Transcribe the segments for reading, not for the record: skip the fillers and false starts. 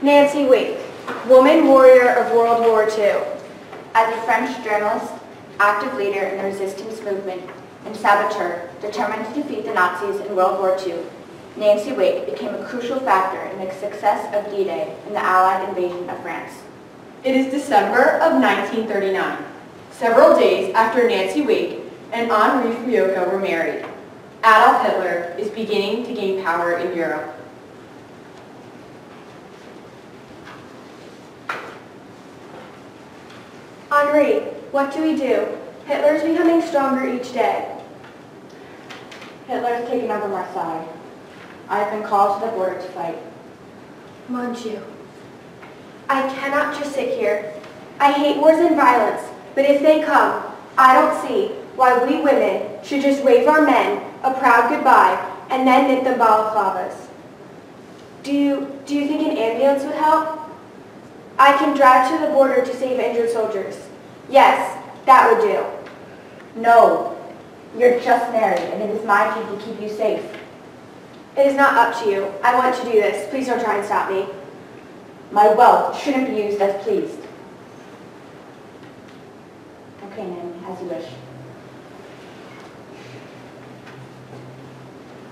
Nancy Wake, woman warrior of World War II. As a French journalist, active leader in the resistance movement, and saboteur determined to defeat the Nazis in World War II, Nancy Wake became a crucial factor in the success of D-Day and the Allied invasion of France. It is December of 1939, several days after Nancy Wake and Henri Fuyoko were married. Adolf Hitler is beginning to gain power in Europe. Henri, what do we do? Hitler's becoming stronger each day. Hitler has taken over Marseille. I have been called to the border to fight. Mon Dieu. I cannot just sit here. I hate wars and violence, but if they come, I don't see why we women should just wave our men a proud goodbye and then knit them balaclavas. Do you think an ambulance would help? I can drive to the border to save injured soldiers. Yes, that would do. No, you're just married, and it is my duty to keep you safe. It is not up to you. I want to do this. Please don't try and stop me. My wealth shouldn't be used as pleased. Okay, Nanny, as you wish.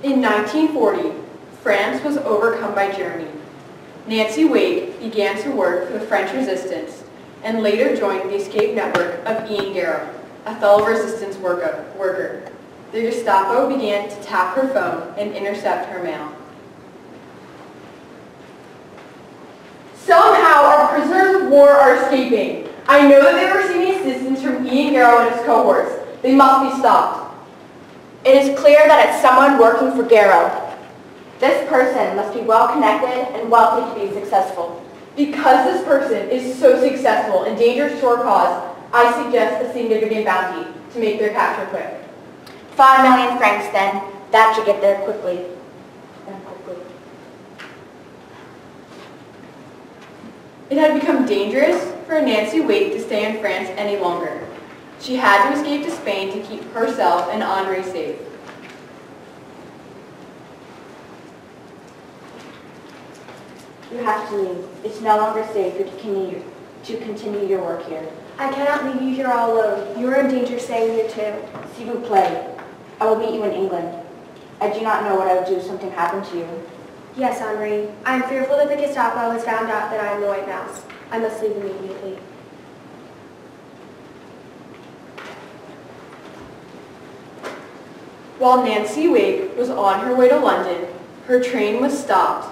In 1940, France was overcome by Germany. Nancy Wake began to work for the French resistance and later joined the escape network of Ian Garrow, a fellow resistance worker. The Gestapo began to tap her phone and intercept her mail. Somehow our prisoners of war are escaping. I know that they are receiving assistance from Ian Garrow and his cohorts. They must be stopped. It is clear that it's someone working for Garrow. This person must be well connected and wealthy to be successful. Because this person is so successful and dangerous to our cause, I suggest a significant bounty to make their capture quick. 5 million francs then. That should get there quickly. It had become dangerous for Nancy Wake to stay in France any longer. She had to escape to Spain to keep herself and Henri safe. You have to leave. It's no longer safe to continue your work here. I cannot leave you here all alone. You are in danger staying here too. S'il vous plaît. I will meet you in England. I do not know what I would do if something happened to you. Yes, Henri. I am fearful that the Gestapo has found out that I am the White Mouse. I must leave immediately. While Nancy Wake was on her way to London, her train was stopped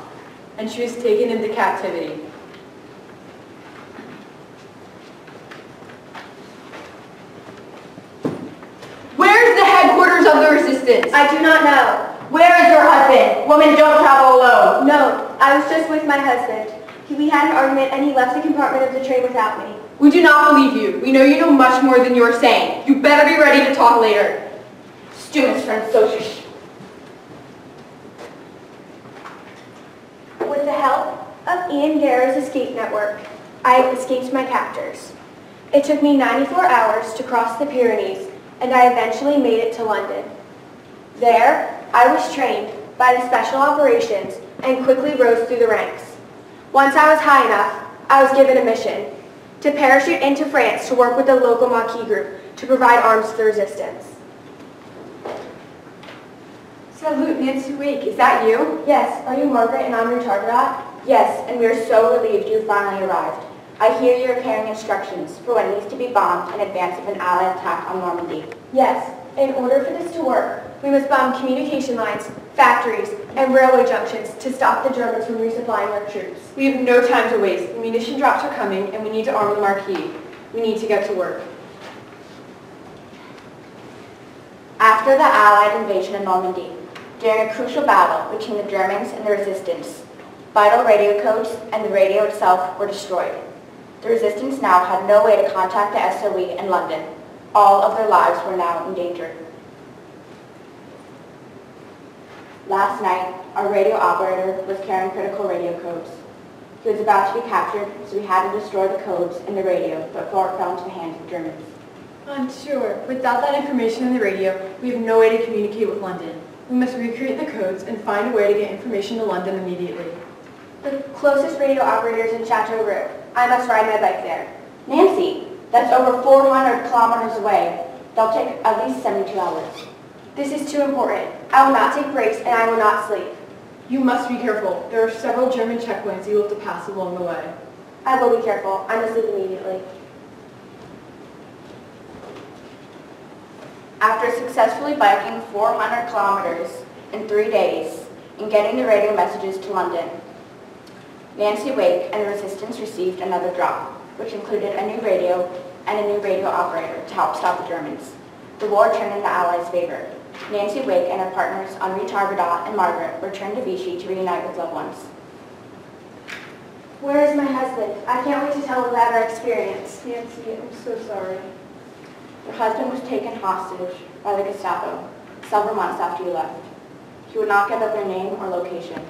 and she was taken into captivity. Where's the headquarters of the resistance? I do not know. Where is your husband? Women don't travel alone. No, I was just with my husband. We had an argument and he left the compartment of the train without me. We do not believe you. We know you know much more than you are saying. You better be ready to talk later. Students from Socialist. With the help of Ian Garrow's escape network, I escaped my captors. It took me 94 hours to cross the Pyrenees, and I eventually made it to London. There, I was trained by the Special Operations and quickly rose through the ranks. Once I was high enough, I was given a mission to parachute into France to work with the local Maquis group to provide arms to the resistance. Salute, Nancy Wake. Is that you? Yes. Are you Margaret and Henri Tartarat? Yes, and we are so relieved you finally arrived. I hear you are carrying instructions for what needs to be bombed in advance of an Allied attack on Normandy. Yes. In order for this to work, we must bomb communication lines, factories, and railway junctions to stop the Germans from resupplying our troops. We have no time to waste. The munition drops are coming, and we need to arm the Marquis. We need to get to work. After the Allied invasion of Normandy, during a crucial battle between the Germans and the resistance, vital radio codes and the radio itself were destroyed. The resistance now had no way to contact the SOE in London. All of their lives were now in danger. Last night, our radio operator was carrying critical radio codes. He was about to be captured, so we had to destroy the codes in the radio before it fell into the hands of Germans. I'm sure. Without that information on the radio, we have no way to communicate with London. We must recreate the codes and find a way to get information to London immediately. The closest radio operator is in Chateau Roux. I must ride my bike there. Nancy, that's over 400 kilometers away. They'll take at least 72 hours. This is too important. I will not take breaks and I will not sleep. You must be careful. There are several German checkpoints you will have to pass along the way. I will be careful. I must leave immediately. After successfully biking 400 kilometers in 3 days and getting the radio messages to London, Nancy Wake and the resistance received another drop, which included a new radio and a new radio operator to help stop the Germans. The war turned in the Allies' favor. Nancy Wake and her partners Henri Tarbadat and Margaret returned to Vichy to reunite with loved ones. Where is my husband? I can't wait to tell him about our experience. Nancy, I'm so sorry. Your husband was taken hostage by the Gestapo several months after you left. He would not give up their name or location.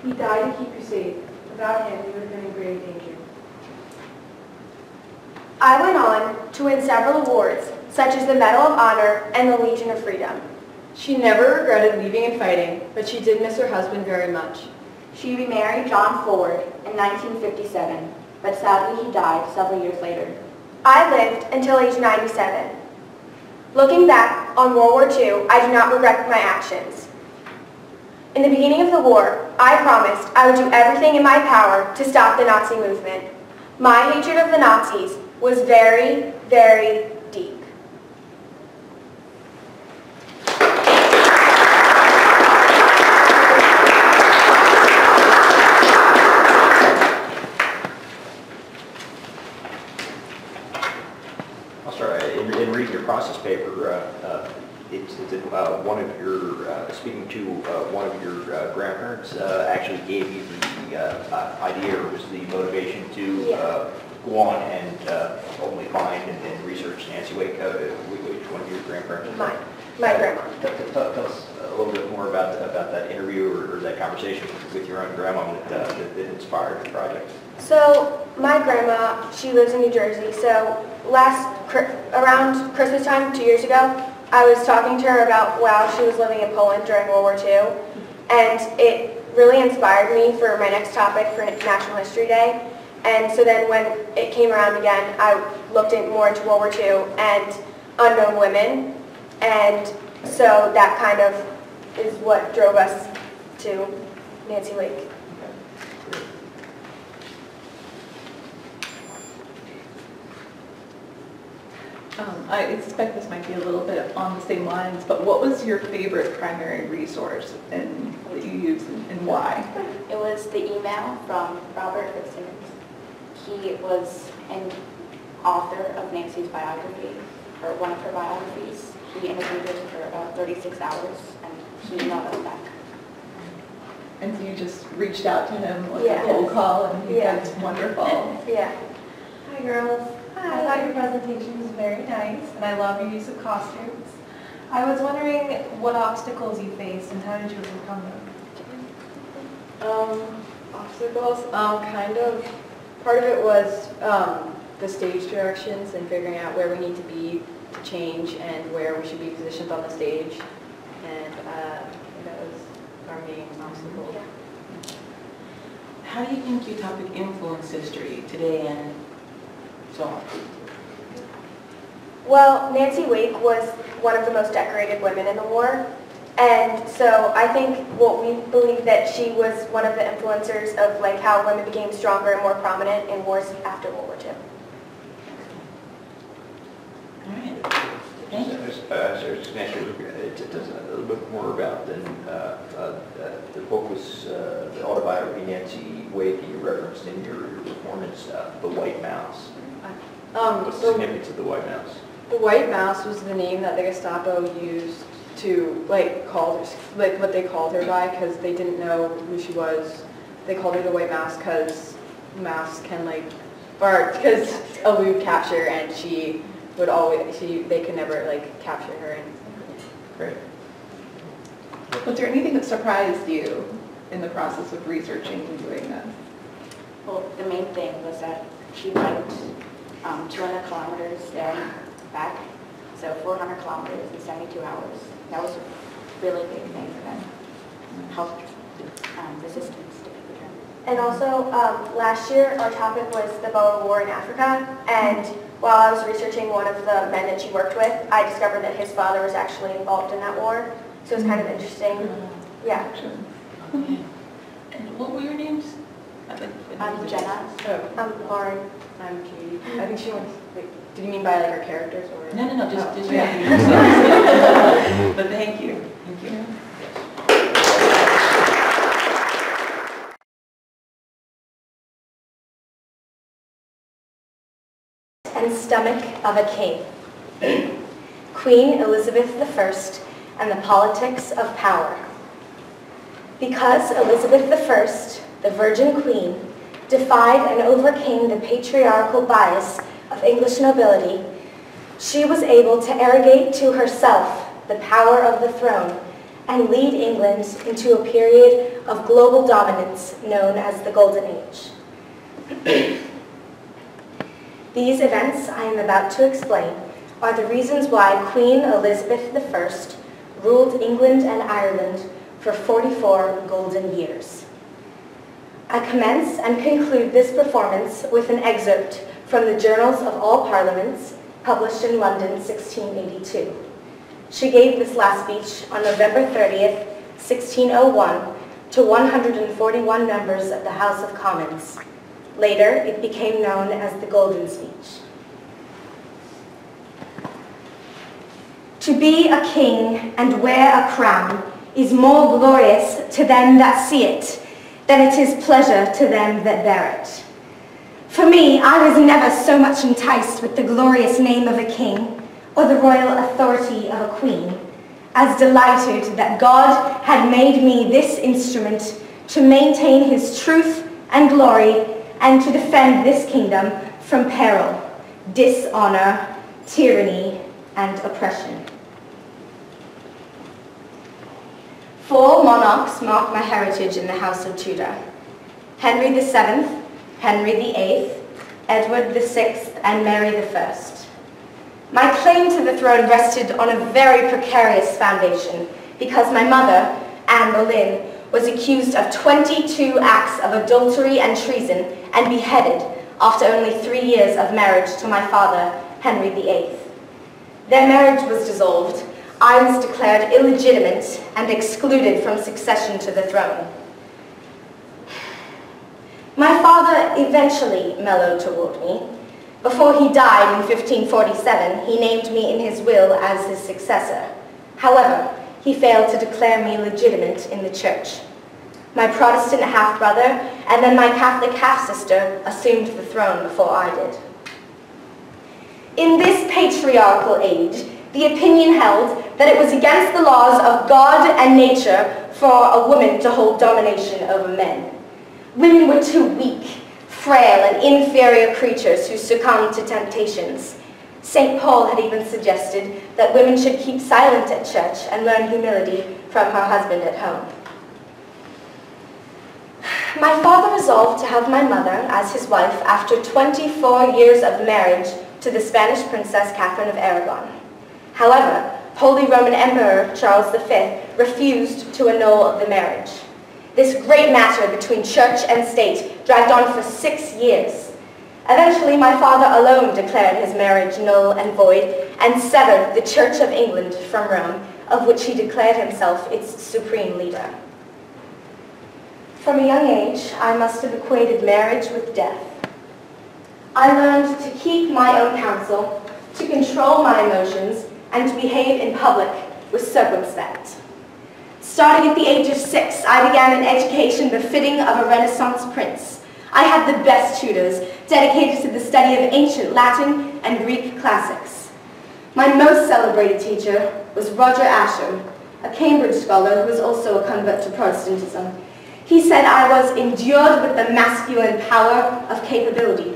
He died to keep you safe. Without him, you would have been in grave danger. I went on to win several awards, such as the Medal of Honor and the Legion of Freedom. She never regretted leaving and fighting, but she did miss her husband very much. She remarried John Ford in 1957, but sadly he died several years later. I lived until age 97. Looking back on World War II, I do not regret my actions. In the beginning of the war, I promised I would do everything in my power to stop the Nazi movement. My hatred of the Nazis was very, very deep. I'll start. In reading your process paper, it's one of your, speaking to one of your grandparents actually gave you the idea, or was the motivation to go on and only find and research Nancy Wake. Which one of your grandparents? My grandma. Tell us a little bit more about that interview or that conversation with your own grandma that inspired the project. So my grandma, she lives in New Jersey, so around Christmas time 2 years ago, I was talking to her about while she was living in Poland during World War II, and it really inspired me for my next topic for National History Day. And so then when it came around again, I looked more into World War II and unknown women, and so that kind of is what drove us to Nancy Wake. I suspect this might be a little bit on the same lines, but what was your favorite primary resource and that you used and why? It was the email from Robert. He was an author of Nancy's biography, or one of her biographies. He interviewed her for about 36 hours, and he emailed us back. And so you just reached out to him with Yeah. a cold call, and he Yeah. said, wonderful. Yeah. Hi girls. I thought your presentation was very nice and I love your use of costumes. I was wondering what obstacles you faced and how did you overcome them? Obstacles, kind of, part of it was the stage directions and figuring out where we need to be to change and where we should be positioned on the stage. And that was our main obstacle. How do you think your topic influenced history today and so on? Well, Nancy Wake was one of the most decorated women in the war, and so I think what we believe that she was one of the influencers of like how women became stronger and more prominent in wars after World War II. All right. Thank you. I was just going to tell us a little bit more about the book was the autobiography Nancy Wake, and you referenced in your performance The White Mouse. What's the significance of the White Mouse? The White Mouse was the name that the Gestapo used to call her, what they called her by, because they didn't know who she was. They called her the White Mouse because mouse can because elude capture, and she would always they could never capture her. And Great. Was there anything that surprised you in the process of researching and doing this? Well, the main thing was that she biked 200 kilometers there and back, so 400 kilometers in 72 hours. That was a really big thing for them. Helped resistance to the Germans. And also, last year our topic was the Boer War in Africa, and while I was researching one of the men that she worked with, I discovered that his father was actually involved in that war, so it was kind of interesting. Yeah. Okay. And what were your names? I'm Jenna. Oh, I'm Lauren. I'm Katie. I think she wants, like, did you mean by like our characters or? No, just Oh, your yeah. names. But thank you. Thank you. And stomach of a king. Queen Elizabeth I and the politics of power. Because Elizabeth I, the Virgin Queen, defied and overcame the patriarchal bias of English nobility, she was able to arrogate to herself the power of the throne and lead England into a period of global dominance known as the Golden Age. These events I am about to explain are the reasons why Queen Elizabeth I ruled England and Ireland for 44 golden years. I commence and conclude this performance with an excerpt from the Journals of All Parliaments, published in London, 1682. She gave this last speech on November 30th, 1601, to 141 members of the House of Commons. Later, it became known as the Golden Speech. To be a king and wear a crown is more glorious to them that see it than it is pleasure to them that bear it. For me, I was never so much enticed with the glorious name of a king or the royal authority of a queen as delighted that God had made me this instrument to maintain his truth and glory and to defend this kingdom from peril, dishonor, tyranny, and oppression. 4 monarchs mark my heritage in the House of Tudor: Henry VII, Henry VIII, Edward VI, and Mary I. My claim to the throne rested on a very precarious foundation because my mother, Anne Boleyn, was accused of 22 acts of adultery and treason and beheaded after only 3 years of marriage to my father, Henry VIII. Their marriage was dissolved. I was declared illegitimate and excluded from succession to the throne. My father eventually mellowed toward me. Before he died in 1547, he named me in his will as his successor. However, he failed to declare me legitimate in the church. My Protestant half-brother and then my Catholic half-sister assumed the throne before I did. In this patriarchal age, the opinion held that it was against the laws of God and nature for a woman to hold domination over men. Women were too weak, frail, and inferior creatures who succumbed to temptations. St. Paul had even suggested that women should keep silent at church and learn humility from her husband at home. My father resolved to have my mother as his wife after 24 years of marriage to the Spanish princess Catherine of Aragon. However, Holy Roman Emperor Charles V refused to annul the marriage. This great matter between church and state dragged on for 6 years. Eventually, my father alone declared his marriage null and void and severed the Church of England from Rome, of which he declared himself its supreme leader. From a young age, I must have equated marriage with death. I learned to keep my own counsel, to control my emotions, and to behave in public with circumspect. Starting at the age of 6, I began an education befitting of a Renaissance prince. I had the best tutors, dedicated to the study of ancient Latin and Greek classics. My most celebrated teacher was Roger Ascham, a Cambridge scholar who was also a convert to Protestantism. He said I was endued with the masculine power of capability.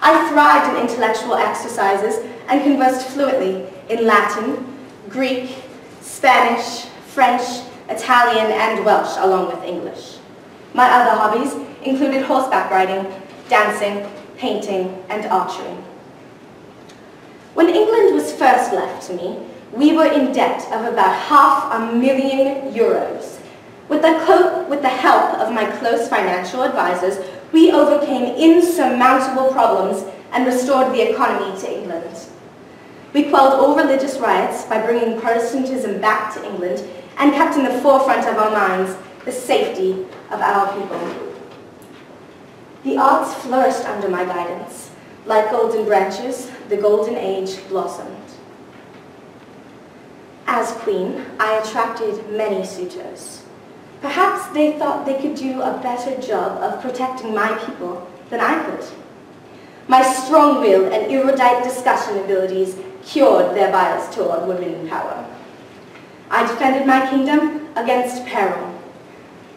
I thrived in intellectual exercises and conversed fluently in Latin, Greek, Spanish, French, Italian, and Welsh, along with English. My other hobbies included horseback riding, dancing, painting, and archery. When England was first left to me, we were in debt of about €500,000. With the help of my close financial advisors, we overcame insurmountable problems and restored the economy to England. We quelled all religious riots by bringing Protestantism back to England and kept in the forefront of our minds the safety of our people. The arts flourished under my guidance. Like golden branches, the golden age blossomed. As queen, I attracted many suitors. Perhaps they thought they could do a better job of protecting my people than I could. My strong-willed and erudite discussion abilities cured their bias toward women in power. I defended my kingdom against peril.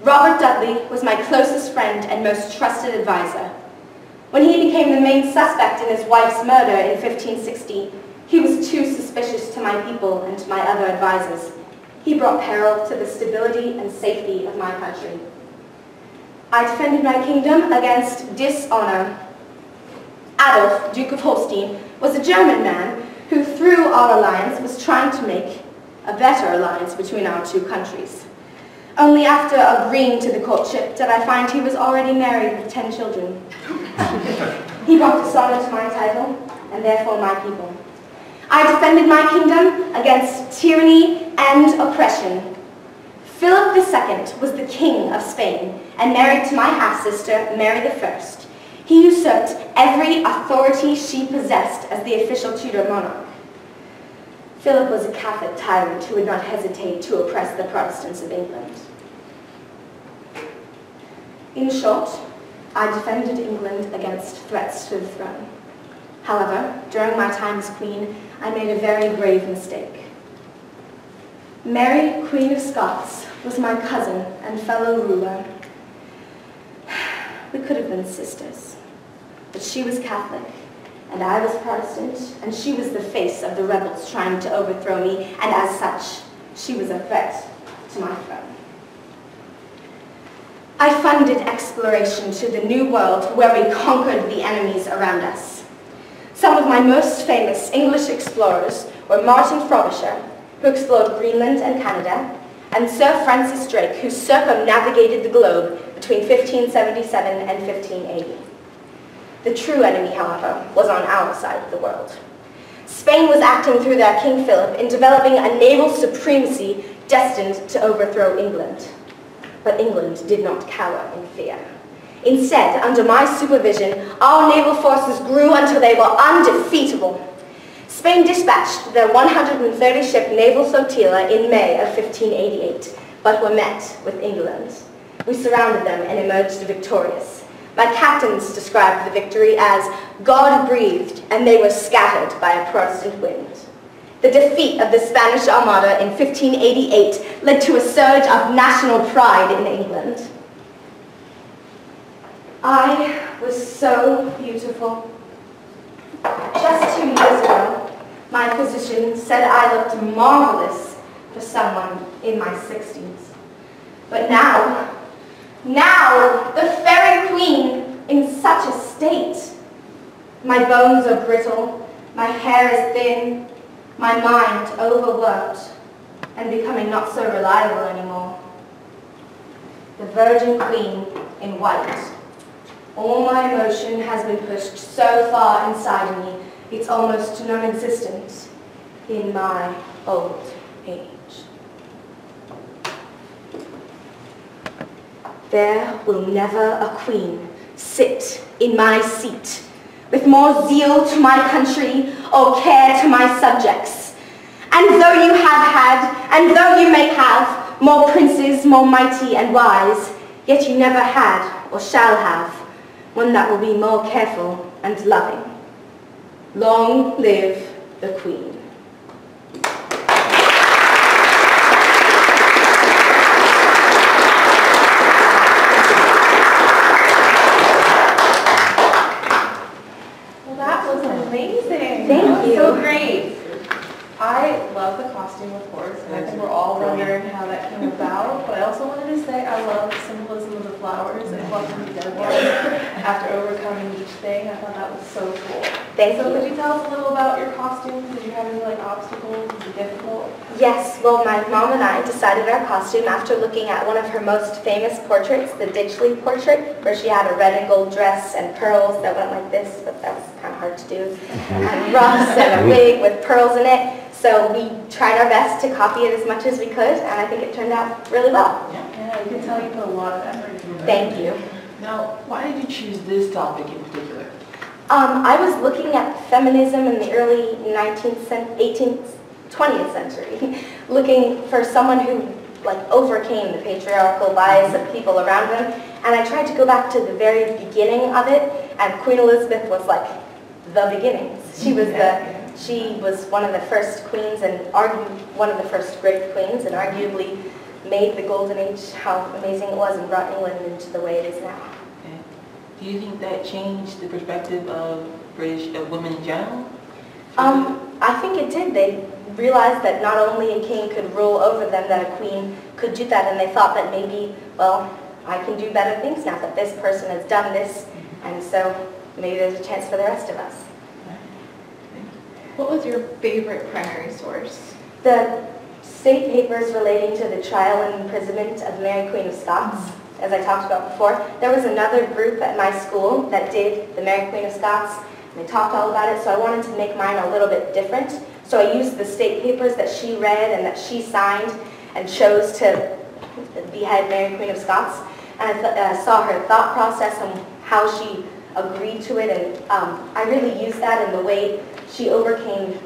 Robert Dudley was my closest friend and most trusted advisor. When he became the main suspect in his wife's murder in 1560, he was too suspicious to my people and to my other advisors. He brought peril to the stability and safety of my country. I defended my kingdom against dishonor. Adolf, Duke of Holstein, was a German man who, through our alliance, was trying to make a better alliance between our two countries. Only after agreeing to the courtship did I find he was already married with 10 children. He brought dishonor to my title, and therefore my people. I defended my kingdom against tyranny and oppression. Philip II was the king of Spain and married to my half-sister, Mary I. He usurped every authority she possessed as the official Tudor monarch. Philip was a Catholic tyrant who would not hesitate to oppress the Protestants of England. In short, I defended England against threats to the throne. However, during my time as queen, I made a very grave mistake. Mary, Queen of Scots, was my cousin and fellow ruler. We could have been sisters, but she was Catholic, and I was Protestant, and she was the face of the rebels trying to overthrow me, and as such, she was a threat to my throne. I funded exploration to the New World, where we conquered the enemies around us. Some of my most famous English explorers were Martin Frobisher, who explored Greenland and Canada, and Sir Francis Drake, who circumnavigated the globe between 1577 and 1580. The true enemy, however, was on our side of the world. Spain was acting through their King Philip in developing a naval supremacy destined to overthrow England. But England did not cower in fear. Instead, under my supervision, our naval forces grew until they were undefeatable. Spain dispatched their 130-ship naval flotilla in May of 1588, but were met with England. We surrounded them and emerged victorious. My captains described the victory as God breathed, and they were scattered by a Protestant wind. The defeat of the Spanish Armada in 1588 led to a surge of national pride in England. I was so beautiful. Just 2 years ago, my physician said I looked marvelous for someone in my 60s. But now, the fairy queen in such a state. My bones are brittle, my hair is thin, my mind overworked, and becoming not so reliable anymore. The Virgin Queen in white. All my emotion has been pushed so far inside me, it's almost non-existent in my old age. There will never a queen sit in my seat with more zeal to my country or care to my subjects. And though you have had, and though you may have, more princes, more mighty and wise, yet you never had or shall have one that will be more careful and loving. Long live the Queen. Well, that was amazing. Thank you. So great. I love the costume, of course, and I think we're all wondering how that came about, but I also wanted to say I love the symbolism of the flowers and plucked them dead ones after overcoming each thing. I thought that was so cool. Thank So you. could you tell us a little about your costumes? Did you have any like obstacles? Was it difficult? Yes, well, my mom and I decided our costume after looking at one of her most famous portraits, the Ditchley portrait, where she had a red and gold dress and pearls that went like this, but that was kind of hard to do, and ruffs and a wig with pearls in it. So we tried our best to copy it as much as we could, and I think it turned out really well. Yeah, you can tell you put a lot of effort into it. Thank you. Now, why did you choose this topic in particular? I was looking at feminism in the early 20th century, looking for someone who overcame the patriarchal bias of people around them, and I tried to go back to the very beginning of it, and Queen Elizabeth was like the beginnings. She was one of the first queens and one of the first great queens, and arguably made the golden age how amazing it was and brought England into the way it is now. Okay. Do you think that changed the perspective of British women in general? I think it did. They realized that not only a king could rule over them, that a queen could do that, and they thought that maybe, well, I can do better things now that this person has done this, and so maybe there's a chance for the rest of us. What was your favorite primary source? The state papers relating to the trial and imprisonment of Mary Queen of Scots, as I talked about before. There was another group at my school that did the Mary Queen of Scots, and they talked all about it, so I wanted to make mine a little bit different. So I used the state papers that she read and that she signed and chose to behead Mary Queen of Scots. And I saw her thought process and how she agreed to it, and I really used that in the way she overcame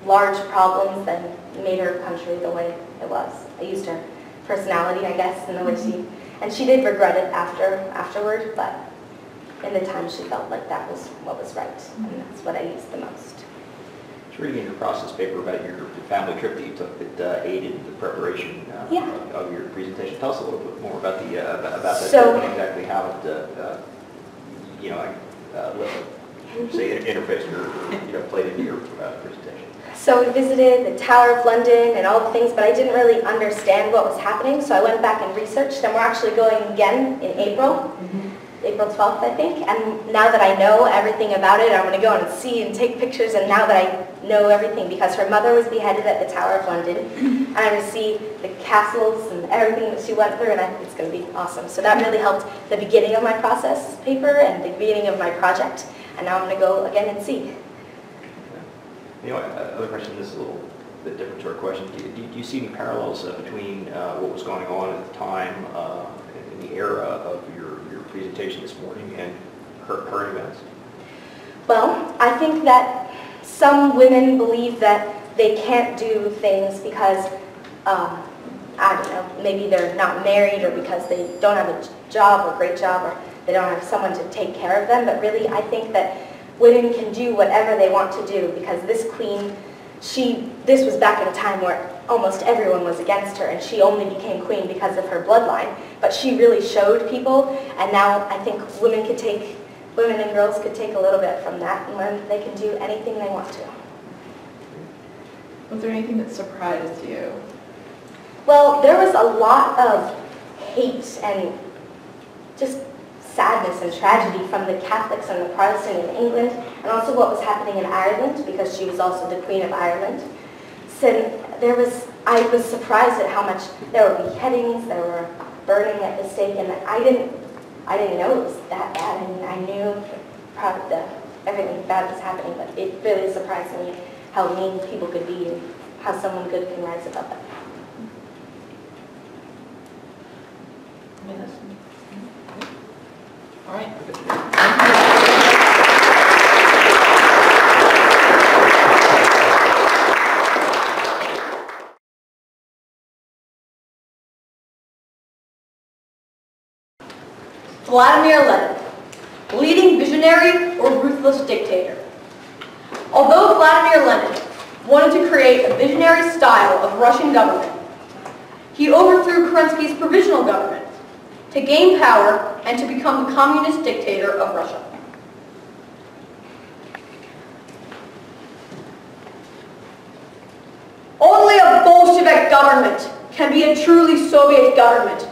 large problems that made her country the way it was. I used her personality, I guess, in the way she did regret it afterward, but in the time she felt like that was what was right, and that's what I used the most. I was reading in your process paper about your family trip that you took that aided the preparation of your presentation. Tell us a little bit more about that trip and exactly how it, interfaced or played into your presentation. So we visited the Tower of London and all the things, but I didn't really understand what was happening, so I went back and researched, and we're actually going again in April. April 12th, I think, and now that I know everything about it, I'm going to go and see and take pictures, and now that I know everything, because her mother was beheaded at the Tower of London, and I'm going to see the castles and everything that she went through, and I think it's going to be awesome. So that really helped the beginning of my process paper and the beginning of my project, and now I'm going to go again and see. Another question, this is a little bit different sort of question. Do you see any parallels between what was going on at the time in the era of your presentation this morning and current events? Well, I think that some women believe that they can't do things because, I don't know, maybe they're not married or because they don't have a job or great job or they don't have someone to take care of them. But really, I think that women can do whatever they want to do because this queen, this was back in a time where almost everyone was against her, and she only became queen because of her bloodline. But she really showed people, and now I think women and girls could take a little bit from that and learn that they can do anything they want to. Was there anything that surprised you? Well, there was a lot of hate and just sadness and tragedy from the Catholics and the Protestants in England, and also what was happening in Ireland, because she was also the Queen of Ireland. So I was surprised at how much there were beheadings, there were burning at the stake, and I didn't know it was that bad. I mean, I knew everything bad was happening, but it really surprised me how mean people could be and how someone good can rise above that. All right. Vladimir Lenin, leading visionary or ruthless dictator. Although Vladimir Lenin wanted to create a visionary style of Russian government, he overthrew Kerensky's provisional government to gain power and to become the communist dictator of Russia. Only a Bolshevik government can be a truly Soviet government.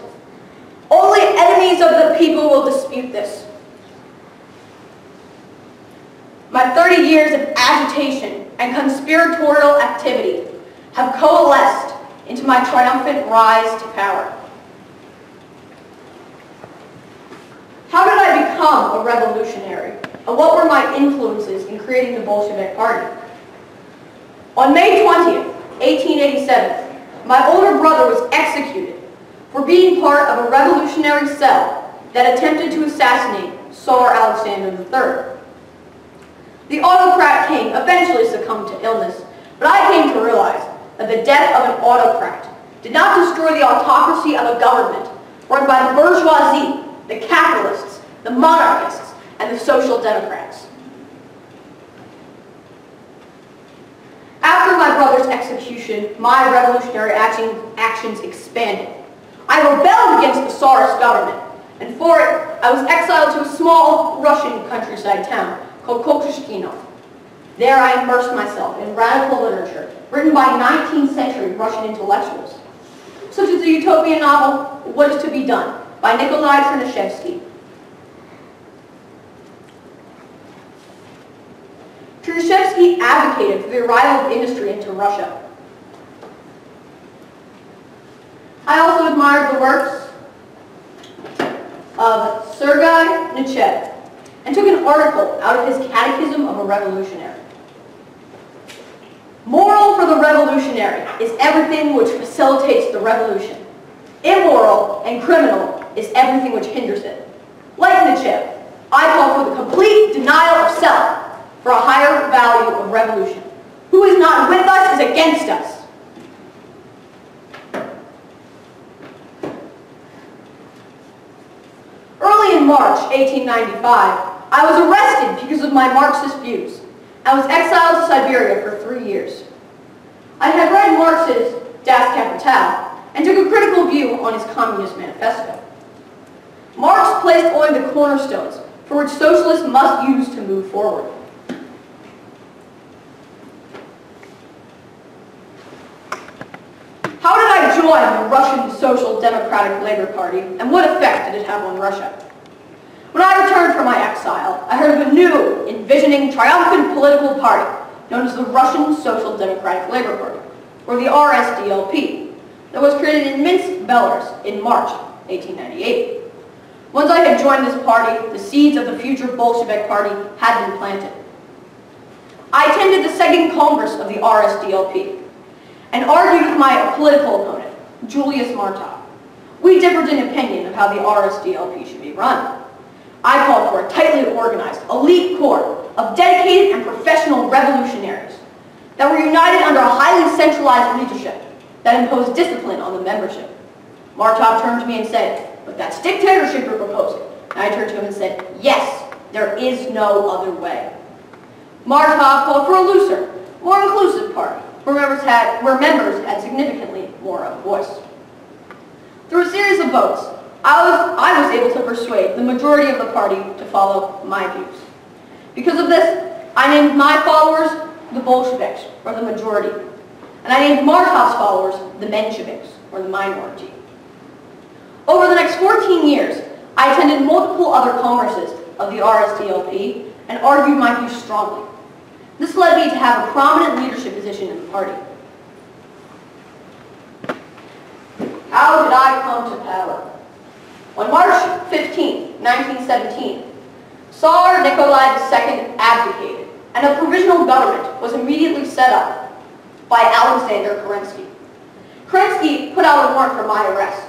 Only enemy enemies of the people will dispute this. My 30 years of agitation and conspiratorial activity have coalesced into my triumphant rise to power. How did I become a revolutionary, and what were my influences in creating the Bolshevik Party? On May 20th, 1887, my older brother was executed for being part of a revolutionary cell that attempted to assassinate Tsar Alexander III. The autocrat king eventually succumbed to illness, but I came to realize that the death of an autocrat did not destroy the autocracy of a government run by the bourgeoisie, the capitalists, the monarchists, and the social democrats. After my brother's execution, my revolutionary actions expanded. I rebelled against the Tsarist government, and for it, I was exiled to a small Russian countryside town called Kokoshkino. There I immersed myself in radical literature written by 19th century Russian intellectuals, such as the utopian novel What is to be Done by Nikolai Chernyshevsky. Chernyshevsky advocated for the arrival of industry into Russia. I also admired the works of Sergei Nietzsche and took an article out of his Catechism of a Revolutionary. Moral for the revolutionary is everything which facilitates the revolution. Immoral and criminal is everything which hinders it. Like Nietzsche, I call for the complete denial of self for a higher value of revolution. Who is not with us is against us. Early in March 1895, I was arrested because of my Marxist views. I was exiled to Siberia for 3 years. I had read Marx's Das Kapital and took a critical view on his Communist Manifesto. Marx placed only the cornerstones for which socialists must use to move forward. How did I join the Russian Social Democratic Labor Party, and what effect did it have on Russia? When I returned from my exile, I heard of a new, envisioning, triumphant political party known as the Russian Social Democratic Labor Party, or the RSDLP, that was created in Minsk, Belarus in March 1898. Once I had joined this party, the seeds of the future Bolshevik Party had been planted. I attended the second Congress of the RSDLP and argued with my political opponent, Julius Martov. We differed in opinion of how the RSDLP should be run. I called for a tightly organized, elite corps of dedicated and professional revolutionaries that were united under a highly centralized leadership that imposed discipline on the membership. Martov turned to me and said, "But that's dictatorship you're proposing." And I turned to him and said, "Yes, there is no other way." Martov called for a looser, more inclusive party, where members had significantly more of a voice. Through a series of votes, I was able to persuade the majority of the party to follow my views. Because of this, I named my followers the Bolsheviks, or the majority, and I named Martov's followers the Mensheviks, or the minority. Over the next 14 years, I attended multiple other congresses of the RSDLP and argued my views strongly. This led me to have a prominent leadership position in the party. How did I come to power? On March 15, 1917, Tsar Nikolai II abdicated, and a provisional government was immediately set up by Alexander Kerensky. Kerensky put out a warrant for my arrest.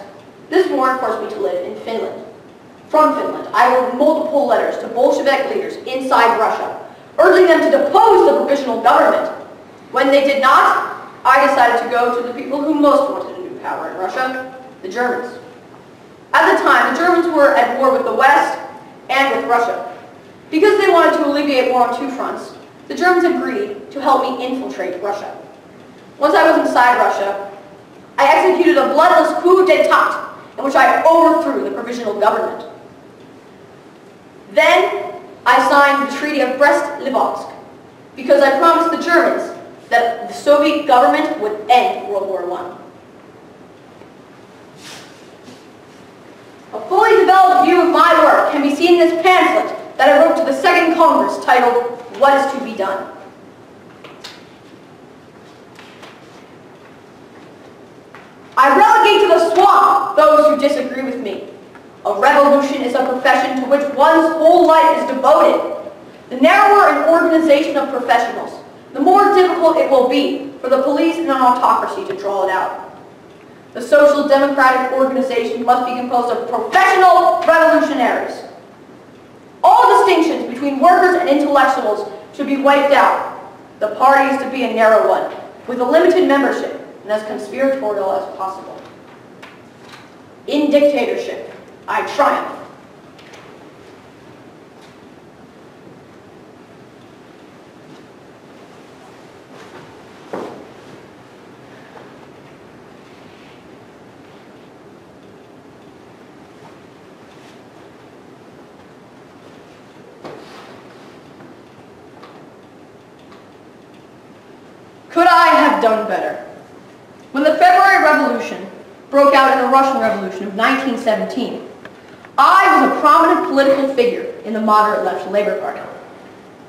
This warrant forced me to live in Finland. From Finland, I wrote multiple letters to Bolshevik leaders inside Russia, urging them to depose the provisional government. When they did not, I decided to go to the people who most wanted a new power in Russia, the Germans. At the time, the Germans were at war with the West and with Russia. Because they wanted to alleviate war on two fronts, the Germans agreed to help me infiltrate Russia. Once I was inside Russia, I executed a bloodless coup d'etat in which I overthrew the provisional government. Then, I signed the Treaty of Brest-Litovsk because I promised the Germans that the Soviet government would end World War I. A fully developed detailed view of my work can be seen in this pamphlet that I wrote to the Second Congress titled, What is to be Done? I relegate to the swamp those who disagree with me. A revolution is a profession to which one's whole life is devoted. The narrower an organization of professionals, the more difficult it will be for the police and an autocracy to draw it out. The social democratic organization must be composed of professional revolutionaries. All distinctions between workers and intellectuals should be wiped out. The party is to be a narrow one, with a limited membership and as conspiratorial as possible. In dictatorship, I triumph. Could I have done better? When the February Revolution broke out in the Russian Revolution of 1917, I was a prominent political figure in the moderate left Labor Party.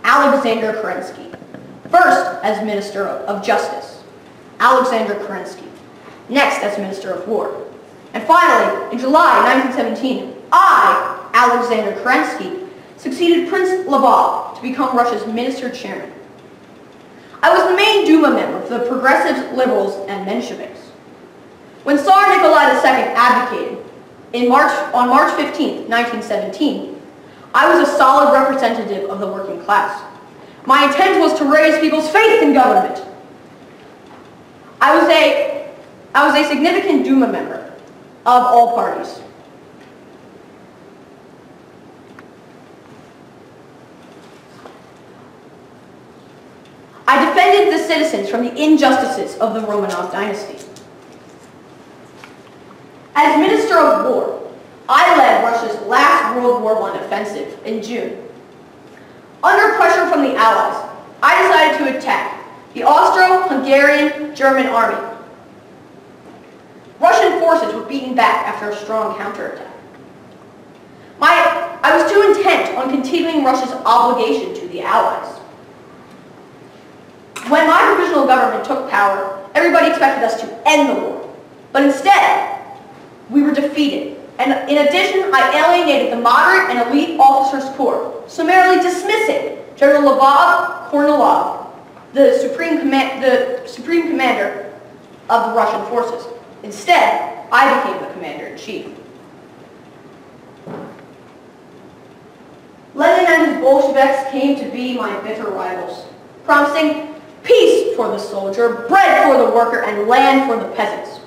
Alexander Kerensky. First as Minister of Justice, Alexander Kerensky. Next as Minister of War. And finally, in July 1917, I, Alexander Kerensky, succeeded Prince Lvov to become Russia's Minister Chairman. I was the main Duma member for the progressives, liberals, and Mensheviks. When Tsar Nikolai II abdicated on March 15, 1917, I was a solid representative of the working class. My intent was to raise people's faith in government. I was a significant Duma member of all parties. I defended the citizens from the injustices of the Romanov dynasty. As Minister of War, I led Russia's last World War I offensive in June. Under pressure from the Allies, I decided to attack the Austro-Hungarian German army. Russian forces were beaten back after a strong counterattack. I was too intent on continuing Russia's obligation to the Allies. When my provisional government took power, everybody expected us to end the war. But instead, we were defeated. And in addition, I alienated the moderate and elite officers' corps, summarily dismissing General Lvov Kornilov, the supreme commander of the Russian forces. Instead, I became the commander-in-chief. Lenin and his Bolsheviks came to be my bitter rivals, promising peace for the soldier, bread for the worker, and land for the peasants.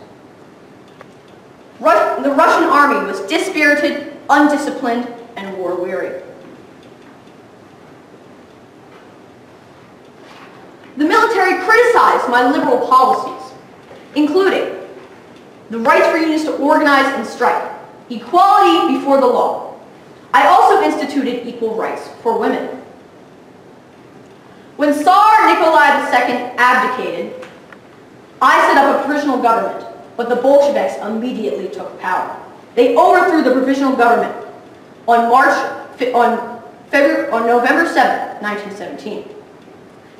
The Russian army was dispirited, undisciplined, and war-weary. The military criticized my liberal policies, including the right for unions to organize and strike, equality before the law. I also instituted equal rights for women. When Tsar Nikolai II abdicated, I set up a provisional government, but the Bolsheviks immediately took power. They overthrew the provisional government on November 7, 1917.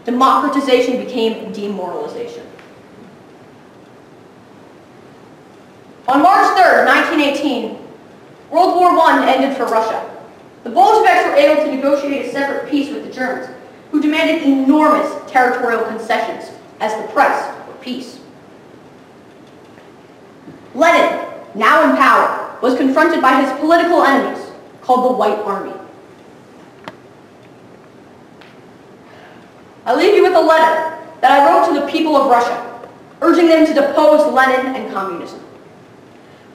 Democratization became demoralization. On March 3, 1918, World War I ended for Russia. The Bolsheviks were able to negotiate a separate peace with the Germans, who demanded enormous territorial concessions as the price for peace. Lenin, now in power, was confronted by his political enemies, called the White Army. I leave you with a letter that I wrote to the people of Russia, urging them to depose Lenin and communism.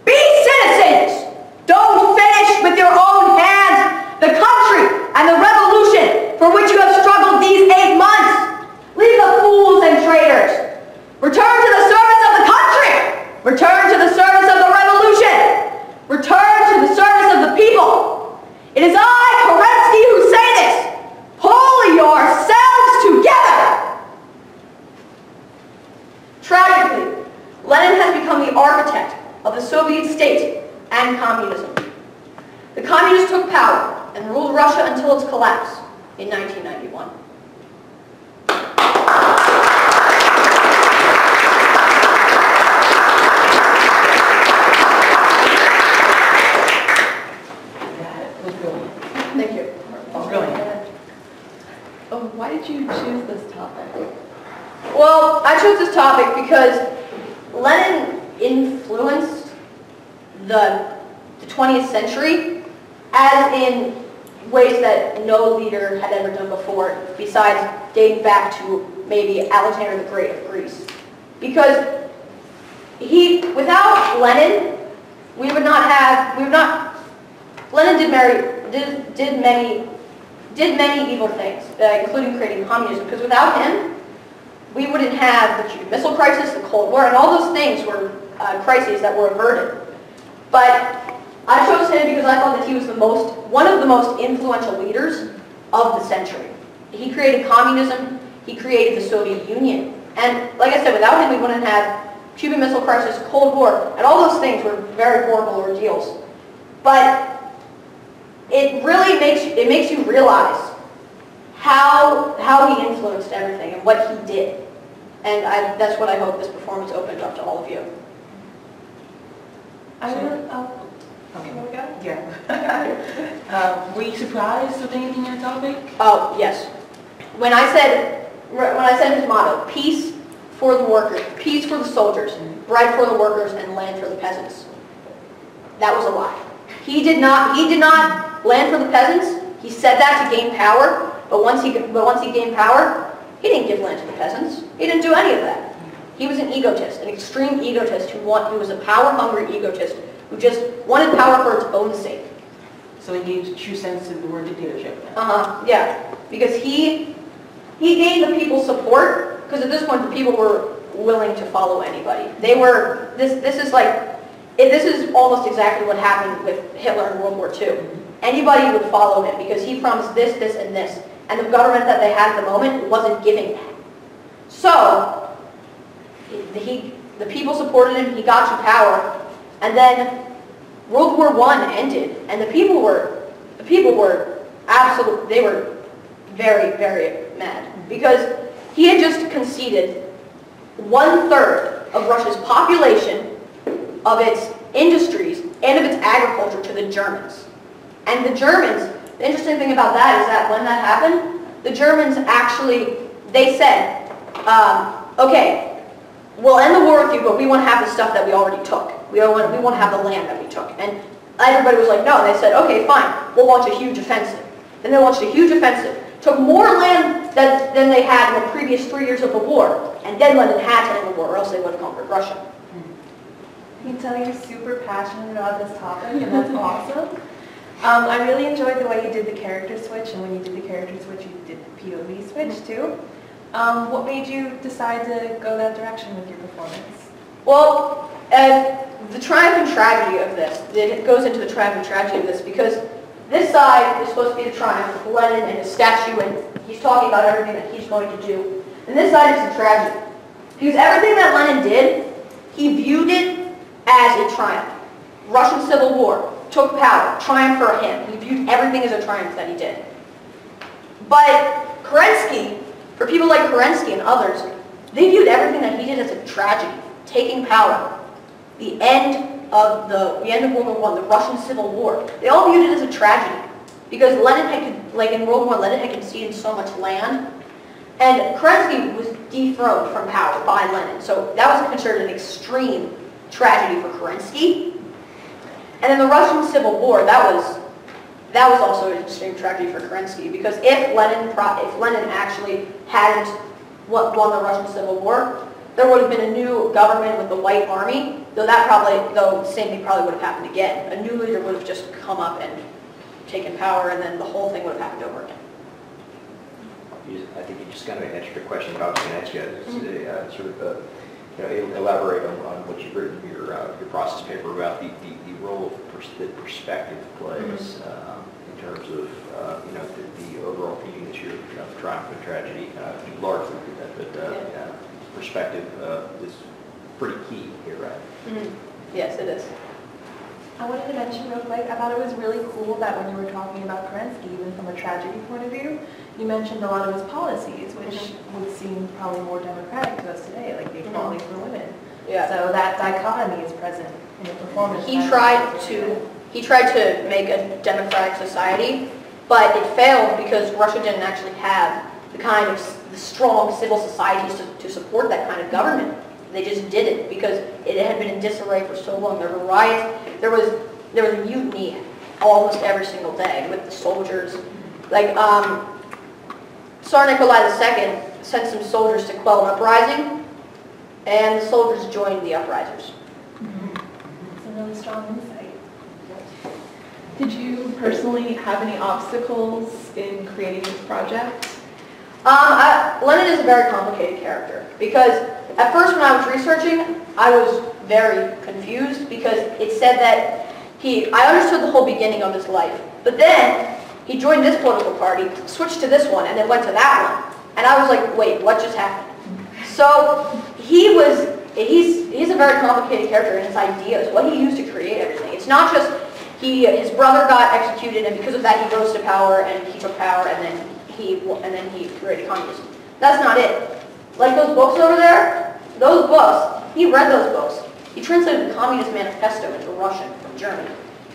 Be citizens! Don't finish with your own hands the country and the revolution for which you have struggled these 8 months. Leave the fools and traitors. Return to the service of the country. Return to the service of the revolution. Return to the service of the people. It is I, Kerensky, who say this. Pull yourselves together. Tragically, Lenin has become the architect of the Soviet state and communism. The communists took power and ruled Russia until its collapse in 1991. That was brilliant. Thank you. Oh, brilliant. Oh, why did you choose this topic? Well, I chose this topic because Lenin influenced the 20th century as in ways that no leader had ever done before, besides dating back to maybe Alexander the Great of Greece. Because without Lenin, Lenin did many evil things, including creating communism, because without him, we wouldn't have the Cuban Missile Crisis, the Cold War, and all those things were crises that were averted. But I chose him because I thought that he was one of the most influential leaders of the century. He created communism, he created the Soviet Union, and like I said, without him we wouldn't have Cuban Missile Crisis, Cold War, and all those things were very horrible ordeals. But it really makes you realize how he influenced everything and what he did. And that's what I hope this performance opened up to all of you. Yeah. Were you surprised with anything in the topic? Oh, yes. When I said his motto, peace for the workers, peace for the soldiers, bread for the workers, and land for the peasants, that was a lie. He did not land for the peasants. He said that to gain power, but once he gained power, he didn't give land to the peasants. He didn't do any of that. He was an egotist, an extreme egotist who was a power-hungry egotist who just wanted power for its own sake. So it gave a true sense of the word dictatorship. Yeah, because he gained the people's support, because at this point the people were willing to follow anybody. They were, this is almost exactly what happened with Hitler in World War II. Anybody would follow him because he promised this, this, and this. And the government that they had at the moment wasn't giving that. So, the people supported him, he got to power, and then World War I ended, and the people were absolutely, they were very, very mad. Because he had just conceded 1/3 of Russia's population, of its industries, and of its agriculture to the Germans. And the Germans, the interesting thing about that is that when that happened, the Germans actually, they said, okay, we'll end the war with you, but we want to have the stuff that we already took. We want to have the land that we took. And everybody was like, no. And they said, okay, fine, we'll launch a huge offensive. Then they launched a huge offensive, took more land than they had in the previous 3 years of the war, and then Lenin had to end the war, or else they would have conquered Russia. I can tell you're super passionate about this topic, and that's awesome. I really enjoyed the way you did the character switch, and when you did the character switch, you did the POV switch too. What made you decide to go that direction with your performance? Well, the triumph and tragedy of this, it goes into the triumph and tragedy of this because this side is supposed to be the triumph of Lenin and his statue, and he's talking about everything that he's going to do. And this side is the tragedy. Because everything that Lenin did, he viewed it as a triumph. Russian Civil War, took power, triumph for him. He viewed everything as a triumph that he did. But Kerensky, for people like Kerensky and others, they viewed everything that he did as a tragedy, taking power, the end of World War I, the Russian Civil War. They all viewed it as a tragedy because in World War I, Lenin had conceded so much land, and Kerensky was dethroned from power by Lenin. So that was considered an extreme tragedy for Kerensky. And in the Russian Civil War, that was also an extreme tragedy for Kerensky because if Lenin actually hadn't won the Russian Civil War, there would have been a new government with the White Army. Though the same thing probably would have happened again. A new leader would have just come up and taken power, and then the whole thing would have happened over again. I think you just kind of answered the question I was going to ask you. Elaborate on what you've written in your process paper about the role that perspective plays in terms of the overall theme that you're triumph and tragedy. You largely do that, but perspective is pretty key here, right? Yes, it is. I wanted to mention real quick, I thought it was really cool that when you were talking about Kerensky, even from a tragedy point of view, you mentioned a lot of his policies, which would seem probably more democratic to us today, like the equality for women. Yeah. So that dichotomy is present in the performance. He tried to make a democratic society, but it failed because Russia didn't actually have the strong civil societies to support that kind of government. They just did it because it had been in disarray for so long. There were riots. There was a mutiny almost every single day with the soldiers. Like Tsar Nikolai II sent some soldiers to quell an uprising, and the soldiers joined the uprisers. It's a really strong insight. Did you personally have any obstacles in creating this project? Lenin is a very complicated character because at first when I was researching, I was very confused because it said that I understood the whole beginning of his life, but then he joined this political party, switched to this one, and then went to that one. And I was like, wait, what just happened? So he's a very complicated character in his ideas, what he used to create everything. It's not just his brother got executed, and because of that he rose to power and he took power, and then he created communism. That's not it. Like those books over there, those books, he read those books. He translated the Communist Manifesto into Russian from Germany.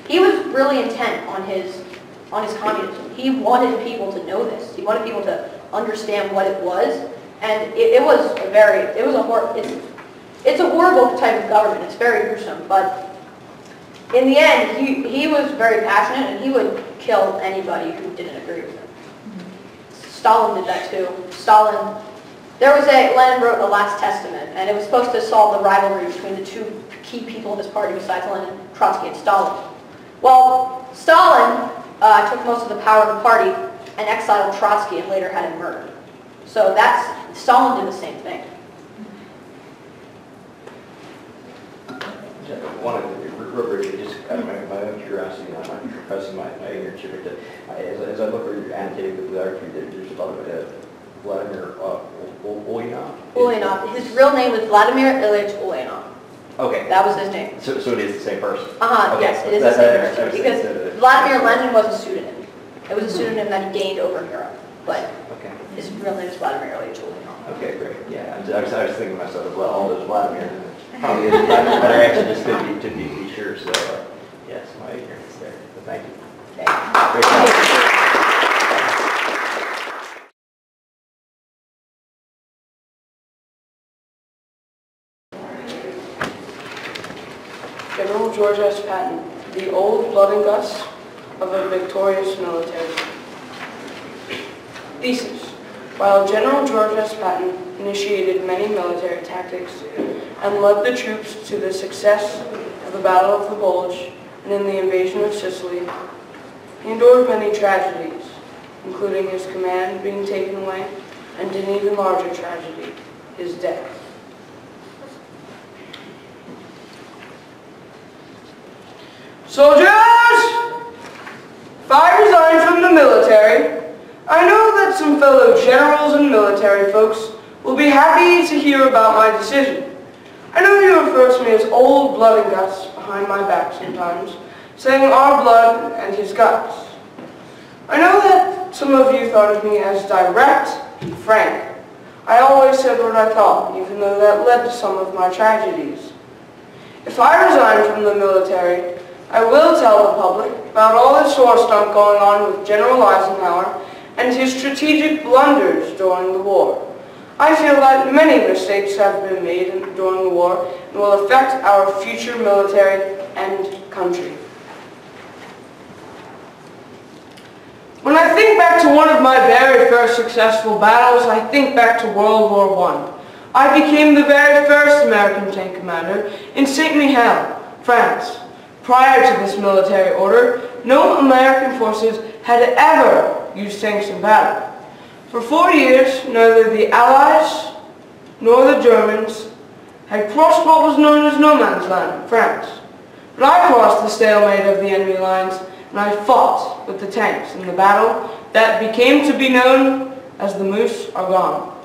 He was really intent on his communism. He wanted people to know this. He wanted people to understand what it was, and it's a horrible type of government. It's very gruesome, but in the end, he was very passionate, and he would kill anybody who didn't agree with him. Stalin did that too. Lenin wrote a last testament, and it was supposed to solve the rivalry between the two key people in his party besides Lenin, Trotsky, and Stalin. Well, Stalin took most of the power of the party and exiled Trotsky and later had him murdered. So Stalin did the same thing. Just out of my own curiosity, I'm not confessing my ignorance here, but as I look at your annotated bibliography, there's a lot of Vladimir Ulyanov. Ulyanov. His real name was Vladimir Ilyich Ulyanov. Okay. That was his name. So it is the same person? Okay. Yes, it is the same person. Because Vladimir Lenin was a pseudonym. It was a pseudonym that he gained over in Europe. But his real name is Vladimir Ilyich Ulyanov. Okay, great. Yeah, I was thinking to myself, well, all those Vladimir. Probably is better answer just to be sure. So, yes, my ignorance there. But thank you. Great job. General George S. Patton, the old blood and guts of a victorious military. Thesis. While General George S. Patton initiated many military tactics and led the troops to the success of the Battle of the Bulge and in the invasion of Sicily, he endured many tragedies, including his command being taken away and an even larger tragedy, his death. Soldiers! If I resign from the military, I know that some fellow generals and military folks will be happy to hear about my decision. I know you refer to me as old blood and guts behind my back sometimes, saying our blood and his guts. I know that some of you thought of me as direct and frank. I always said what I thought, even though that led to some of my tragedies. If I resign from the military, I will tell the public about all the sore stuff going on with General Eisenhower and his strategic blunders during the war. I feel that many mistakes have been made during the war and will affect our future military and country. When I think back to one of my very first successful battles, I think back to World War I. I became the very first American tank commander in Saint-Mihiel, France. Prior to this military order, no American forces had ever used tanks in battle. For 4 years, neither the Allies nor the Germans had crossed what was known as no man's land in France. But I crossed the stalemate of the enemy lines, and I fought with the tanks in the battle that became to be known as the Moose are Gone.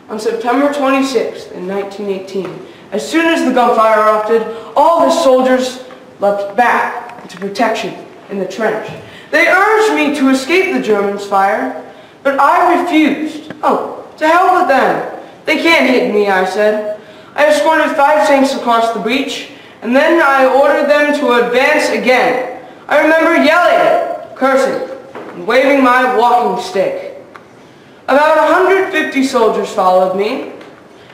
On September 26th in 1918, as soon as the gunfire erupted, all the soldiers leapt back into protection in the trench. They urged me to escape the Germans' fire, but I refused. Oh, to hell with them. They can't hit me, I said. I escorted 5 Saints across the breach, and then I ordered them to advance again. I remember yelling, cursing, and waving my walking stick. About 150 soldiers followed me,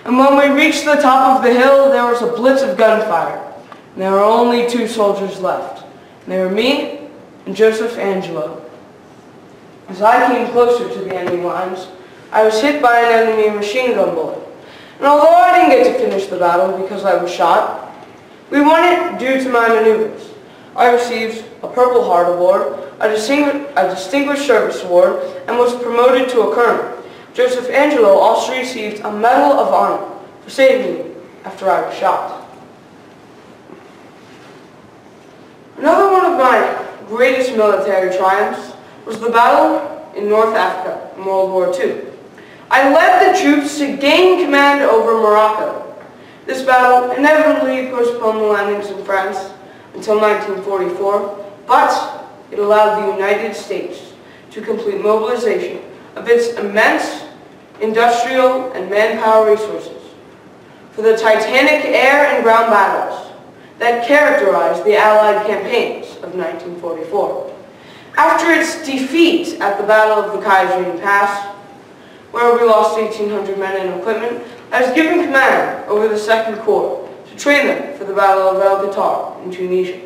and when we reached the top of the hill, there was a blitz of gunfire, and there were only 2 soldiers left. And they were me and Joseph Angelo. As I came closer to the enemy lines, I was hit by an enemy machine gun bullet. And although I didn't get to finish the battle because I was shot, we won it due to my maneuvers. I received a Purple Heart Award, a Distinguished Service Award, and was promoted to a colonel. Joseph Angelo also received a Medal of Honor for saving me after I was shot. Another one of my greatest military triumphs was the battle in North Africa in World War II. I led the troops to gain command over Morocco. This battle inevitably postponed the landings in France until 1944, but it allowed the United States to complete mobilization of its immense industrial and manpower resources for the titanic air and ground battles that characterized the Allied campaigns of 1944. After its defeat at the Battle of the Kaiserine Pass, where we lost 1,800 men and equipment, I was given command over the 2nd Corps to train them for the Battle of El Qatar in Tunisia.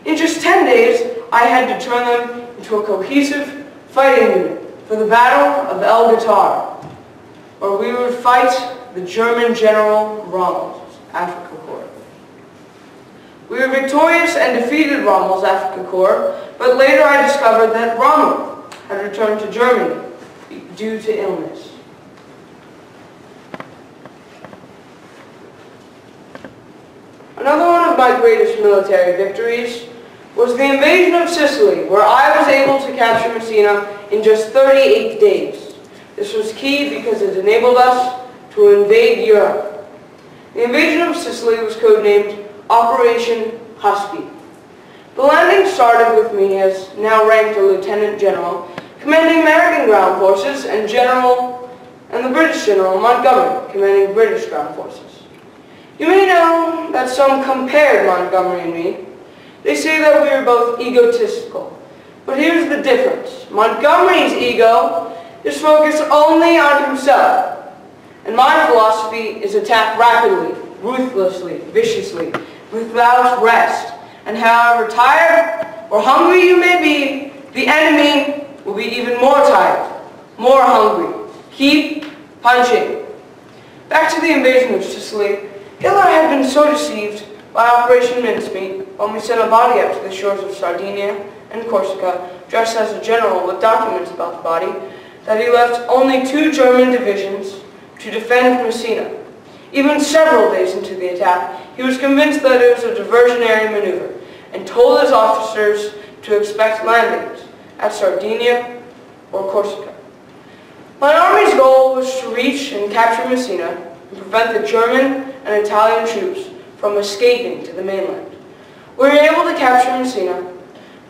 In just 10 days, I had to turn them into a cohesive fighting unit for the Battle of El Qatar, where we would fight the German General Rommel's Afrika Korps. We were victorious and defeated Rommel's Afrika Korps, but later I discovered that Rommel had returned to Germany due to illness. Another one of my greatest military victories was the invasion of Sicily, where I was able to capture Messina in just 38 days. This was key because it enabled us to invade Europe. The invasion of Sicily was codenamed Operation Husky. The landing started with me as now ranked a lieutenant general, commanding American ground forces, and the British General Montgomery, commanding British ground forces. You may know that some compared Montgomery and me. They say that we are both egotistical. But here's the difference. Montgomery's ego is focused only on himself. And my philosophy is attack rapidly, ruthlessly, viciously, without rest. And however tired or hungry you may be, the enemy will be even more tired, more hungry. Keep punching. Back to the invasion of Sicily, Hitler had been so deceived by Operation Mincemeat when we sent a body up to the shores of Sardinia and Corsica, dressed as a general with documents about the body, that he left only 2 German divisions to defend Messina. Even several days into the attack, he was convinced that it was a diversionary maneuver and told his officers to expect landings at Sardinia or Corsica. My army's goal was to reach and capture Messina and prevent the German and Italian troops from escaping to the mainland. We were able to capture Messina,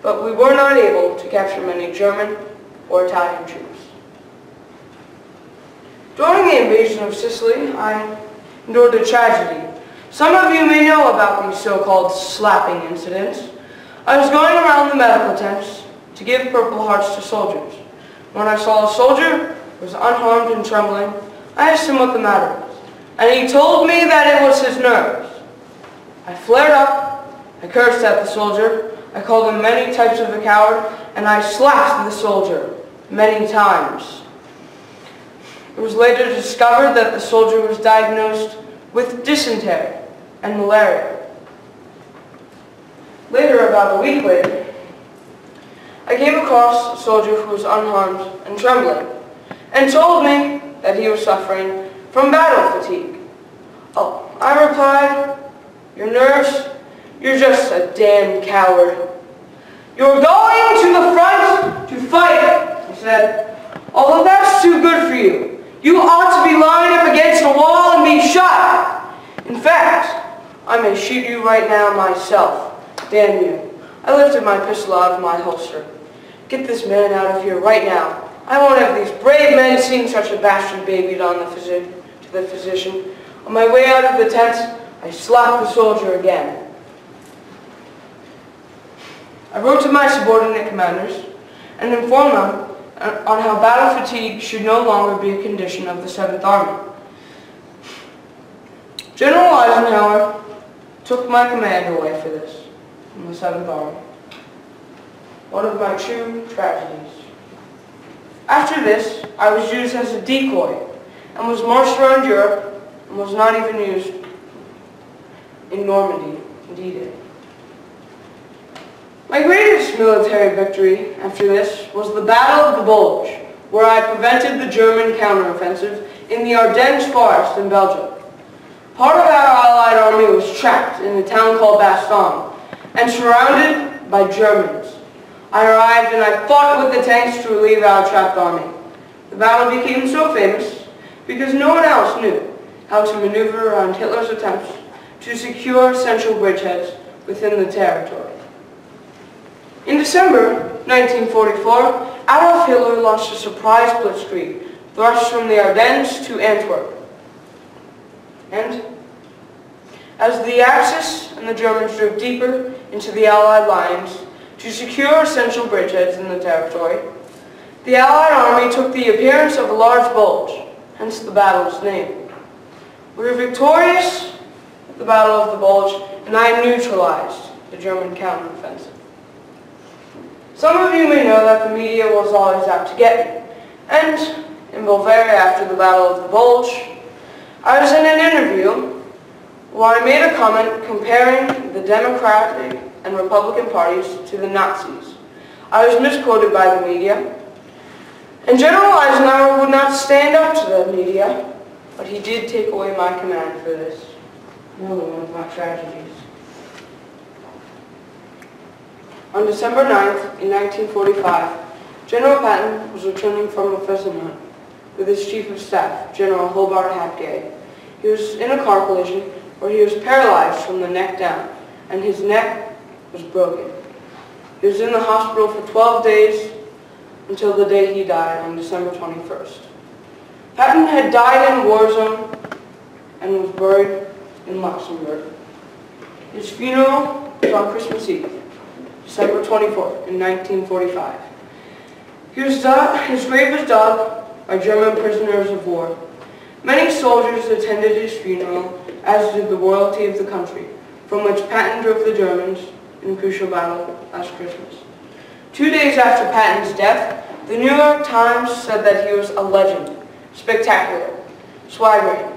but we were not able to capture many German or Italian troops. During the invasion of Sicily, I endured a tragedy. Some of you may know about these so-called slapping incidents. I was going around the medical tents to give Purple Hearts to soldiers. When I saw a soldier who was unharmed and trembling, I asked him what the matter was, and he told me that it was his nerves. I flared up, I cursed at the soldier, I called him many types of a coward, and I slapped the soldier many times. It was later discovered that the soldier was diagnosed with dysentery and malaria. Later, about a week later, I came across a soldier who was unharmed and trembling, and told me that he was suffering from battle fatigue. Oh, I replied, "Your nerves? You're just a damn coward. You're going to the front to fight," he said. "Although that's too good for you, you ought to be lined up against a wall and be shot. In fact, I may shoot you right now myself. Damn you. I lifted my pistol out of my holster. Get this man out of here right now. I won't have these brave men seeing such a bastard baby to the physician. On my way out of the tent, I slapped the soldier again. I wrote to my subordinate commanders and informed them on how battle fatigue should no longer be a condition of the 7th Army. General Eisenhower took my command away for this from the 7th Army. One of my true tragedies. After this, I was used as a decoy and was marched around Europe and was not even used in Normandy, D-Day. My greatest military victory after this was the Battle of the Bulge, where I prevented the German counteroffensive in the Ardennes forest in Belgium. Part of our Allied army was trapped in a town called Bastogne and surrounded by Germans. I arrived and I fought with the tanks to relieve our trapped army. The battle became so famous because no one else knew how to maneuver around Hitler's attempts to secure central bridgeheads within the territory. In December 1944, Adolf Hitler launched a surprise blitzkrieg thrust from the Ardennes to Antwerp. And as the Axis and the Germans drove deeper into the Allied lines to secure central bridgeheads in the territory, the Allied army took the appearance of a large bulge, hence the battle's name. We were victorious at the Battle of the Bulge, and I neutralized the German counteroffensive. Some of you may know that the media was always out to get me, and in Bavaria after the Battle of the Bulge, I was in an interview where I made a comment comparing the Democratic and Republican parties to the Nazis. I was misquoted by the media, and General Eisenhower would not stand up to the media, but he did take away my command for this. Another one of my tragedies. On December 9th, in 1945, General Patton was returning from a pheasant hunt with his Chief of Staff, General Hobart Hapgay. He was in a car collision where he was paralyzed from the neck down, and his neck was broken. He was in the hospital for 12 days until the day he died on December 21st. Patton had died in a war zone and was buried in Luxembourg. His funeral was on Christmas Eve, December 24th, in 1945. His grave was dug by German prisoners of war. Many soldiers attended his funeral, as did the royalty of the country, from which Patton drove the Germans in a crucial battle last Christmas. 2 days after Patton's death, the New York Times said that he was a legend, spectacular, swaggering,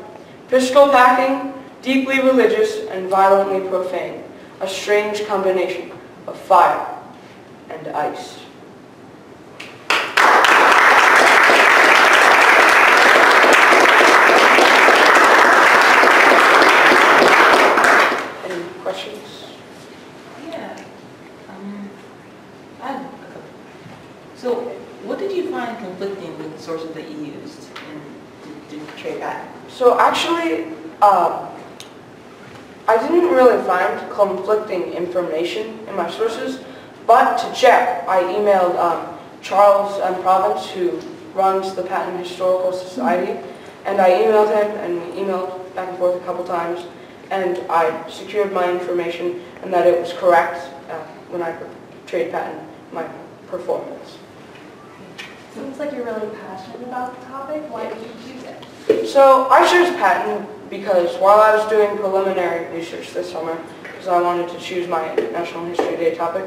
pistol packing, deeply religious, and violently profane, a strange combination of fire and ice. Any questions? Yeah. So, what did you find conflicting with the sources that you used to portray Patton? So actually, I didn't really find conflicting information in my sources, but to check, I emailed Charles M. Province, who runs the Patton Historical Society, and I emailed him, and we emailed back and forth a couple times, and I secured my information and that it was correct when I portrayed Patton, my performance. Seems like you're really passionate about the topic. Why did you choose it? So I chose Patton because while I was doing preliminary research this summer, because I wanted to choose my National History Day topic,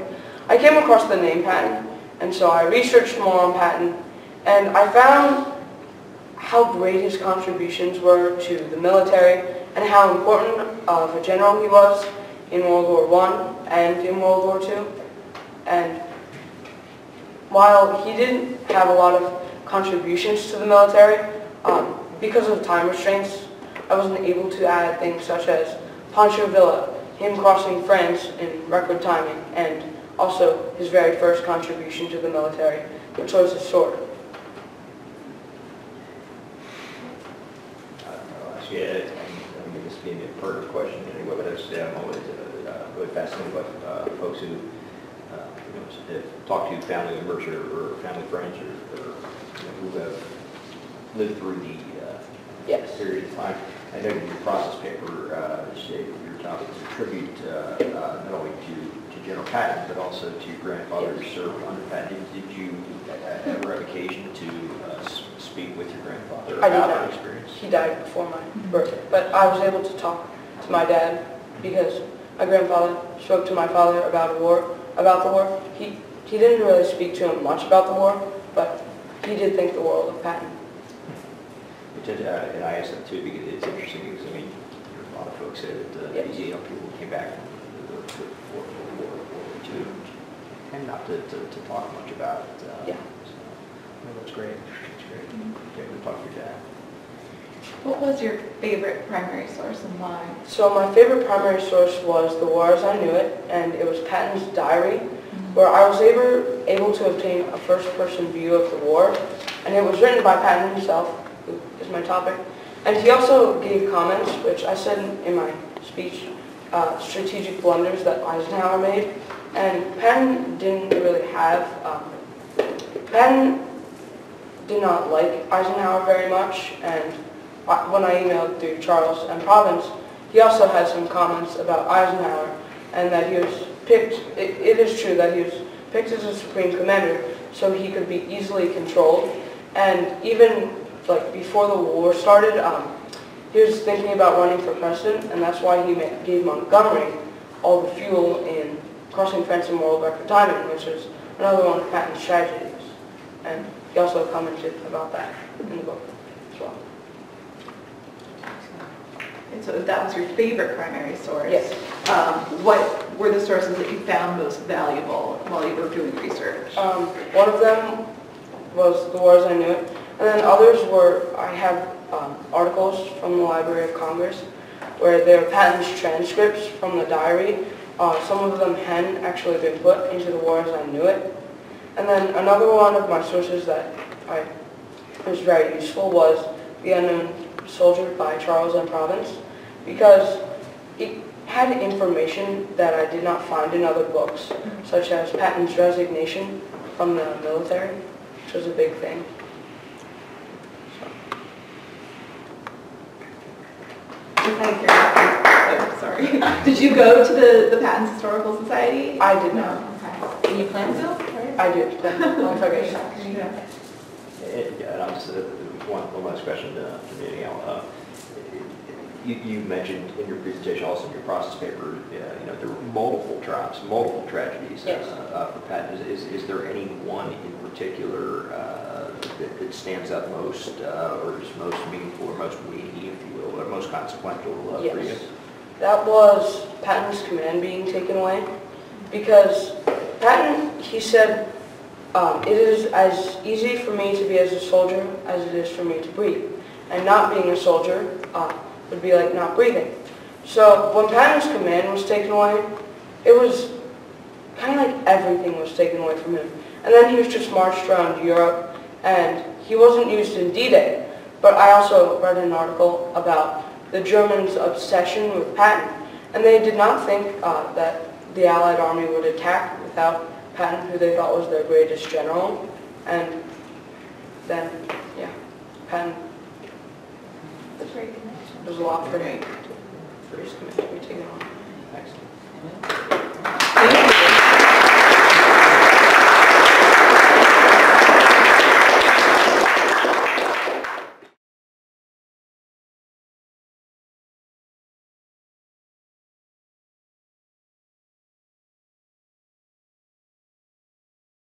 I came across the name Patton, and so I researched more on Patton, and I found how great his contributions were to the military and how important of a general he was in World War I and in World War II. And while he didn't have a lot of contributions to the military, because of time restraints, I wasn't able to add things such as Pancho Villa, him crossing France in record timing, and also his very first contribution to the military, which was his sword. Yeah, I mean, this being a pertinent question anyway, but that's, I'm always really fascinated by folks who have talked to family members or family friends or who have lived through the period of time. I know in your process paper, your topic is a tribute not only to General Patton, but also to your grandfather who served under Patton. Did you ever have occasion to speak with your grandfather about that experience? He died before my birth, but I was able to talk to my dad because my grandfather spoke to my father about the war. He didn't really speak to him much about the war, but he did think the world of Patton. And I asked that too because it's interesting because, I mean, a lot of folks say that these people who came back from World War II tend not to talk much about it. So, that's great. That's great. Okay, we'll talk to your dad. What was your favorite primary source and why? So my favorite primary source was The War as I Knew It, and it was Patton's diary, where I was able to obtain a first-person view of the war, and it was written by Patton himself, who is my topic. And he also gave comments, which I said in my speech, strategic blunders that Eisenhower made, and Patton didn't really have, Patton did not like Eisenhower very much, and when I emailed through Charles and Province, he also had some comments about Eisenhower, and that he was picked, it is true that he was picked as a supreme commander so he could be easily controlled, and even like before the war started, he was thinking about running for president, and that's why he gave Montgomery all the fuel in crossing fence and world record timing, which is another one of Patton's tragedies, and he also commented about that in the book as well. And so that was your favorite primary source. Yes. What were the sources that you found most valuable while you were doing research? One of them was The War as I Knew It, and then others were, I have articles from the Library of Congress where there are Patton's transcripts from the diary. Some of them hadn't actually been put into The War as I Knew It. And then another one of my sources that was very useful was The Unknown Soldier by Charles and Province, because it had information that I did not find in other books, such as Patton's resignation from the military, which was a big thing. Sorry. Did you go to the Patton's Historical Society? I did not. Okay. And you plan to? I did. If I get And I'll just one last question to Danielle. You mentioned in your presentation, also in your process paper, there were multiple tragedies for Patton. Is there any one in particular that stands out most, or is most meaningful, or most weighty, if you will, or most consequential for you? Yes. That was Patton's command being taken away, because Patton, he said, it is as easy for me to be as a soldier as it is for me to breathe. And not being a soldier would be like not breathing. So when Patton's command was taken away, it was kind of like everything was taken away from him. And then he was just marched around Europe, and he wasn't used in D-Day. But I also read an article about the Germans' obsession with Patton, and they did not think that the Allied army would attack without Patton, who they thought was their greatest general. And then, Patton was a lot for him, for his command to be taken on. Excellent.